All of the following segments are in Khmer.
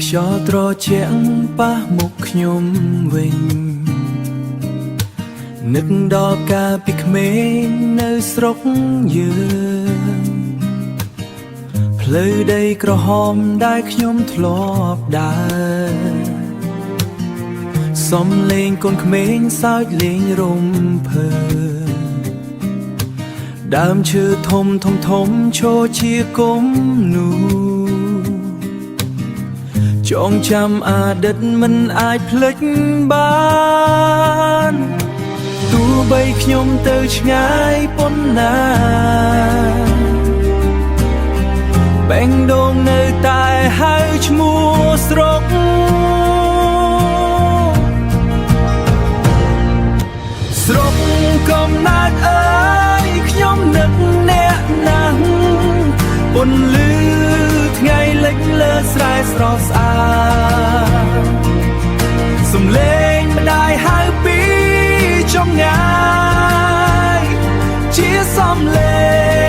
ខ្យល់ត្រជាក់ប៉ះមុខខ្ញុំវិញនឹកដល់កាលពីក្មេងនៅស្រុកយើងផ្លូវដីក្រហមដែលខ្ញុំធ្លាប់ដើរសំលេងកូនក្មេងសើចលេងរំភើដើមឈើធំឈរជាគំនូចងចាំអតីតមិនអាចភ្លេចបានទោះបីខ្ញុំទៅឆ្ងាយប៉ុណ្ណាបែងដងនៅតែហៅឈ្មោះស្រុកស្រុកកំណើតអើយខ្ញុំនឹកអ្នកណាស់ពន្លឺថ្ងៃលិចលើស្រែស្រស់ស្អាតសំឡេងម្ដាយហៅពីចម្ងាយជាសំឡេ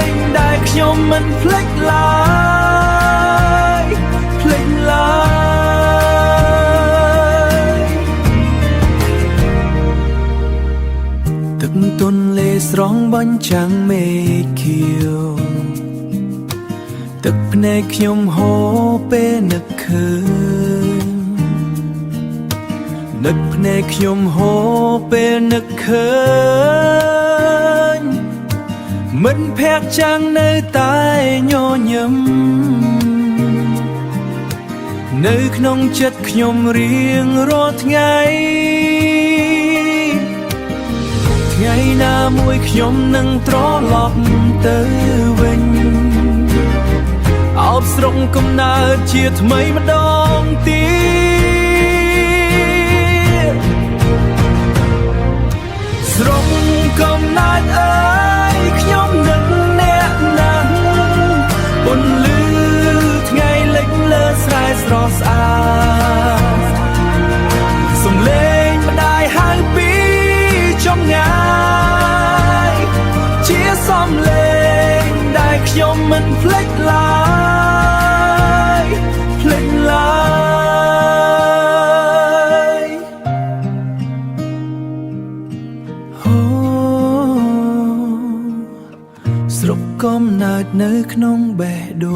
ងដែលខ្ញុំមិនភ្លេចឡើយទឹកទន្លេស្រង់បញ្ចាំងមេឃខៀវទឹកភ្នែកខ្ញុំហូរពេលនឹកឃើញទឹកភ្នែកខ្ញុំហូរពេលនឹកឃើញមិនភ័ក្រចាំងនៅតែញញឹមនៅក្នុងចិត្តខ្ញុំរៀងរាល់ថ្ងៃថ្ងៃណាមួយខ្ញុំនឹងត្រឡប់ទៅវិញអោបស្រុកកំណើតជាថ្មីម្ដងទៀតស្រុកកំណើតអើយខ្ញុំនឹកអ្នកណាស់ពន្លឺថ្ងៃលិចលើស្រែស្រស់ស្អាតសំឡេងម្ដាយហៅពីចម្ងាយជាសំឡេងដែលខ្ញុំមិនភ្លេចឡើយអូស្រុកកំណើតនៅក្នុងបេះដូង